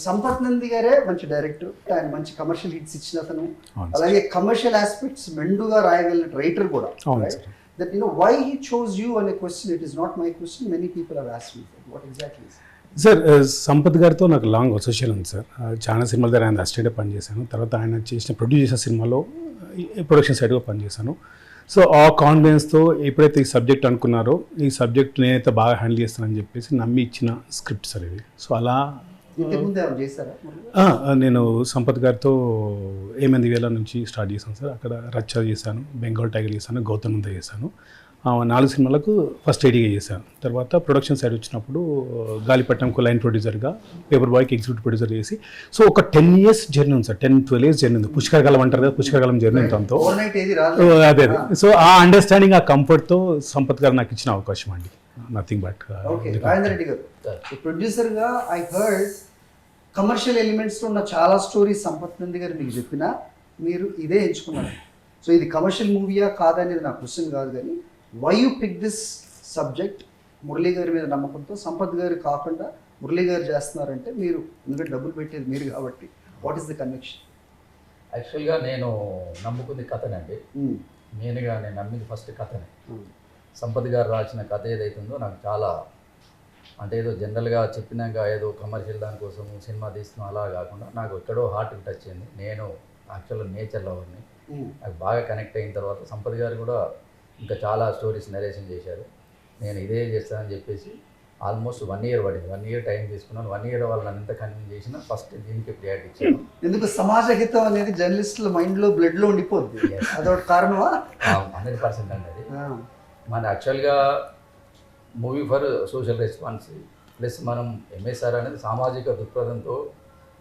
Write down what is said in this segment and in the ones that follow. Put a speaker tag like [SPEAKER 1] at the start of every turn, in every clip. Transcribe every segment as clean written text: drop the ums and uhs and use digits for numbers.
[SPEAKER 1] సంపత్ నంది గారే మంచి డైరెక్టర్, ఆయన మంచి కమర్షియల్ హిట్స్ ఇచ్చిన అతను,
[SPEAKER 2] అవును
[SPEAKER 1] అలాగే కమర్షియల్ ఆస్పెక్ట్స్ మెండుగా రాయగలిగిన రైటర్ కూడా.
[SPEAKER 2] అవును sir.
[SPEAKER 1] That why he chose you అనే question, it is not my question, many people have asked me what exactly.
[SPEAKER 2] Sir Sampath గారితో నాకు లాంగ్ అసోసియేషన్ ఉంది సార్. చాలా సినిమాల దగ్గర ఆయన అసిస్టెంట్గా పనిచేశాను. తర్వాత ఆయన చేసిన ప్రొడ్యూస్ చేసిన సినిమాలో ప్రొడక్షన్ సైడ్గా పనిచేశాను. సో ఆ కాన్ఫిడెన్స్తో ఎప్పుడైతే ఈ సబ్జెక్ట్ అనుకున్నారో, ఈ సబ్జెక్ట్ నేనైతే బాగా హ్యాండిల్ చేస్తానని చెప్పేసి నమ్మి ఇచ్చిన స్క్రిప్ట్ సార్ ఇది. సో అలా
[SPEAKER 1] ఇంతకుముందు ఏమైనా చేశారా?
[SPEAKER 2] నేను సంపత్ గారితో ఏమంది వేల నుంచి స్టార్ట్ చేశాను సార్. అక్కడ రచ్చ చేశాను, బెంగాల్ టైగర్ చేశాను, గౌతమ్ అంతా చేశాను. 4 సినిమాలకు ఫస్ట్ ఎయిడీగా చేశాను. తర్వాత ప్రొడక్షన్ సైడ్ వచ్చినప్పుడు గాలిపట్నంకు లైన్ ప్రొడ్యూసర్గా, పేపర్ బాయ్కి ఎగ్జిక్యూటివ్ ప్రొడ్యూసర్ చేసి, సో ఒక 10 years జర్నీ ఉంది సార్. 10-12 years జర్నీ ఉంది. పుష్కరకాలం అంటారు కదా, పుష్కరకాలం జర్నీ ఉందంతో. అదే సో ఆ అండర్స్టాండింగ్, ఆ కంఫర్ట్తో సంపత్ గారు నాకు ఇచ్చిన అవకాశం అండి. Nothing but.
[SPEAKER 1] Okay, Rajendra Reddy గారు ప్రొడ్యూసర్గా ఐ హర్డ్ కమర్షియల్ ఎలిమెంట్స్లో ఉన్న చాలా స్టోరీస్ సంపత్ నంది గారు మీకు చెప్పినా మీరు ఇదే ఎంచుకున్నారు. సో ఇది కమర్షియల్ మూవీయా కాదనేది నా క్వశ్చన్ కాదు, కానీ why you pick this subject? Murali గారి మీద నమ్మకంతో సంపత్ గారు కాకుండా మురళీ గారు చేస్తున్నారంటే మీరు, ఎందుకంటే డబ్బులు పెట్టేది మీరు కాబట్టి, వాట్ ఈస్ ద కనెక్షన్?
[SPEAKER 3] యాక్చువల్గా నేను నమ్ముకుంది కథనండి. నేను నమ్మింది ఫస్ట్ కథనే. సంపత్ గారు రాసిన కథ ఏదైతుందో నాకు చాలా, అంటే ఏదో జనరల్గా చెప్పినాక ఏదో కమర్షియల్ దానికోసం సినిమా తీస్తున్నాం అలా కాకుండా నాకు ఎక్కడో హార్ట్కి టచ్ అయింది. నేను యాక్చువల్గా నేచర్ లవర్ని. నాకు బాగా కనెక్ట్ అయిన తర్వాత సంపత్ గారు కూడా ఇంకా చాలా స్టోరీస్ నరేషన్ చేశారు. నేను ఇదే చేస్తానని చెప్పేసి ఆల్మోస్ట్ 1 year పడింది. 1 year టైం తీసుకున్నాను. 1 year వాళ్ళు నన్ను ఎంత కన్విన్స్ చేసినా ఫస్ట్ దీనికి ప్రియారిటీ ఇచ్చాను.
[SPEAKER 1] ఎందుకు సమాజ హితం అనేది జర్నలిస్టుల మైండ్లో, బ్లడ్లో ఉండిపోద్ది. అదొక కారణమా?
[SPEAKER 3] 100% అండి అది. మన యాక్చువల్గా movie for social response plus మనం ఎంఎస్ఆర్ అనేది సామాజిక దృక్పథంతో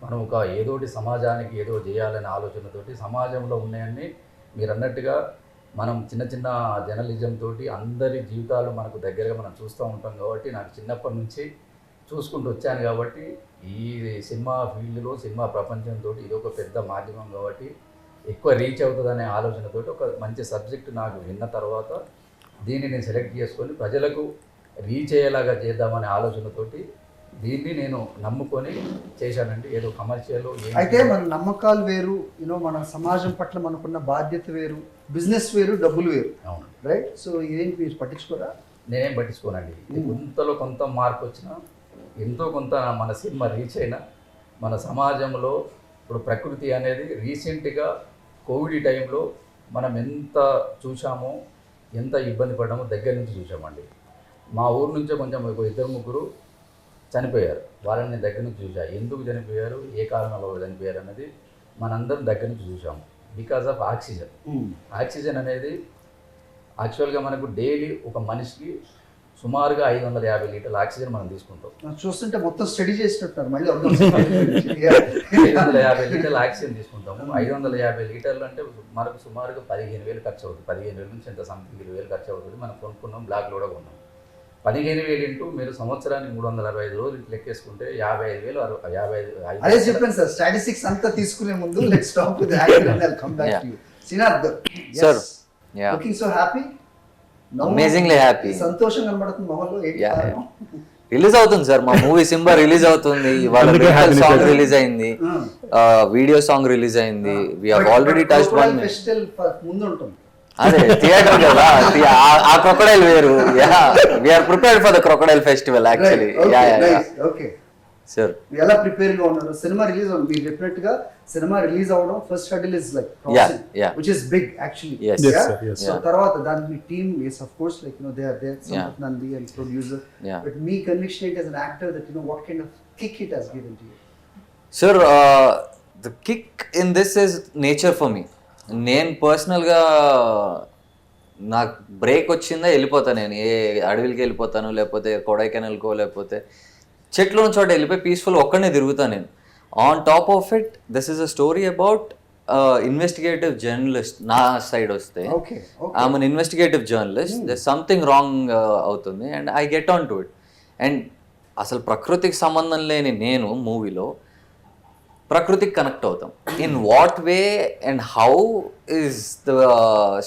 [SPEAKER 3] మనం ఒక ఏదోటి సమాజానికి ఏదో చేయాలనే ఆలోచనతోటి సమాజంలో ఉన్నాయన్నీ మీరు అన్నట్టుగా మనం చిన్న చిన్న జర్నలిజం తోటి అందరి జీవితాలు మనకు దగ్గరగా మనం చూస్తూ ఉంటాం కాబట్టి నాకు చిన్నప్పటి నుంచి చూసుకుంటూ వచ్చాను కాబట్టి ఈ సినిమా ఫీల్డ్లో సినిమా ప్రపంచంతో ఇది ఒక పెద్ద మాధ్యమం కాబట్టి ఎక్కువ రీచ్ అవుతుందనే ఆలోచనతో ఒక మంచి సబ్జెక్ట్ నాకు విన్న తర్వాత దీన్ని నేను సెలెక్ట్ చేసుకొని ప్రజలకు రీచ్ అయ్యేలాగా చేద్దామనే ఆలోచనతోటి దీన్ని నేను నమ్ముకొని చేశానండి. ఏదో కమర్షియల్
[SPEAKER 1] అయితే మన నమ్మకాలు వేరు, మన సమాజం పట్ల మనకున్న బాధ్యత వేరు, బిజినెస్ వేరు, డబ్బులు వేరు.
[SPEAKER 3] అవును,
[SPEAKER 1] రైట్. సో ఇదేంటి మీరు పట్టించుకోరా?
[SPEAKER 3] నేనేం పట్టించుకోనండి. కొంతలో కొంత మార్పు వచ్చినా, ఎంతో కొంత మన సినిమా రీచ్ అయినా, మన సమాజంలో ఇప్పుడు ప్రకృతి అనేది రీసెంట్గా కోవిడ్ టైంలో మనం ఎంత చూసామో, ఎంత ఇబ్బంది పడ్డామో దగ్గర నుంచి చూసామండి. మా ఊరు నుంచే కొంచెం 2-3 చనిపోయారు. వాళ్ళని నేను దగ్గర నుంచి చూసా. ఎందుకు చనిపోయారు, ఏ కారణంలో చనిపోయారు అన్నది మనందరం దగ్గర నుంచి చూసాము. Because of oxygen. ఆక్సిజన్ అనేది యాక్చువల్గా మనకు డైలీ ఒక మనిషికి సుమారుగా 550 లీటర్ల ఆక్సిజన్ మనం తీసుకుంటాం.
[SPEAKER 1] చూస్తుంటే మొత్తం స్టడీ చేసినట్టు మళ్ళీ
[SPEAKER 3] 550 లీటర్ల ఆక్సిజన్ తీసుకుంటాము. 550 లీటర్లు అంటే మనకు సుమారుగా 15,000 ఖర్చు అవుతుంది. 15,000 నుంచి ఎంత సంథింగ్ 20,000 ఖర్చు అవుతుంది. మనం కొనుక్కున్నాం, బ్లాక్లో కూడా కొన్నాం. 15,000 ఇంటూ మీరు సంవత్సరానికి 365 రోజులు లెక్కేసుకుంటే 55,000.
[SPEAKER 1] అదే చెప్పాను సార్, స్టాటిస్టిక్స్ అంతా తీసుకునే ముందు let's talk with actor and I'll come back to you. Sinead
[SPEAKER 4] sir,
[SPEAKER 1] looking so happy,
[SPEAKER 4] amazingly happy.
[SPEAKER 1] సంతోషం కనబడుతుంది మొహంలో.
[SPEAKER 4] రిలీజ్ అవుతుంది సార్, మా మూవీ సింబా రిలీజ్ అవుతుంది. ఇవాళ సాంగ్ రిలీజ్ అయింది, వీడియో సాంగ్ రిలీజ్ అయింది. We have already touched one
[SPEAKER 1] festival ముందు ఉంటుంది.
[SPEAKER 4] అదే థియేటర్ కదా, ఆ క్రొకడైల్ వేరు. We are prepared for the crocodile festival actually.
[SPEAKER 1] Okay
[SPEAKER 4] sir,
[SPEAKER 1] ఎలా ప్రిపేర్ గా ఉన్నారు? సినిమా రిలీజ్ అవుతుంది, మీరు చెప్పినట్టుగా సినిమా రిలీజ్ అవడం first hurdle is like which is big actually.
[SPEAKER 4] Yes.
[SPEAKER 2] Yes, sir, yes.
[SPEAKER 1] So తర్వాత దాని team is of course like they are there, Sampath Nandi and producer. But me conviction it as an actor that what kind of kick it has given to you.
[SPEAKER 4] Sir, the kick in this is nature for me. నేను పర్సనల్గా నాకు break వచ్చిందా వెళ్ళిపోతాను. నేను ఏ అడవికి వెళ్ళిపోతాను, లేకపోతే కొడైకెనాల్కో, లేకపోతే చెట్లు ఉన్న చోట వెళ్ళిపోయి పీస్ఫుల్ ఒక్కడనే తిరుగుతాను నేను. On top of it this is a story about investigative journalist. నా సైడ్ వస్తే I'm an investigative journalist. There something wrong అవుతుంది and I get on to it. And అసలు ప్రకృతికి సంబంధం లేని నేను మూవీలో ప్రకృతికి కనెక్ట్ అవుతాం. In what way and how is the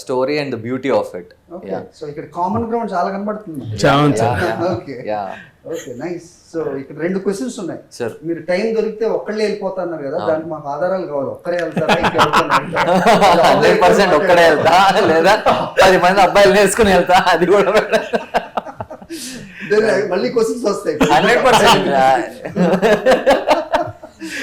[SPEAKER 4] story and the beauty of it.
[SPEAKER 1] Okay, so ఇక్కడ కామన్ గ్రౌండ్ చాలా కనబడుతుంది.
[SPEAKER 2] చాలా sir.
[SPEAKER 1] Okay okay, nice. So ఇక్కడ 2 క్వశ్చన్స్ ఉన్నాయి.
[SPEAKER 4] Sure.
[SPEAKER 1] మీరు టైం దొరికితే ఒక్కళ్ళే వెళ్ళిపోతున్నారు కదా, దానికి మాకు ఆధారాలు కావాలి. ఒక్కరే వెళ్తారా
[SPEAKER 4] 100% ఒక్కడే వెళ్తా, లేదా 10 మంది అబ్బాయిలు నేర్చుకుని వెళ్తా, అది కూడా
[SPEAKER 1] మళ్ళీ క్వశ్చన్స్ వస్తాయి.
[SPEAKER 4] 100%.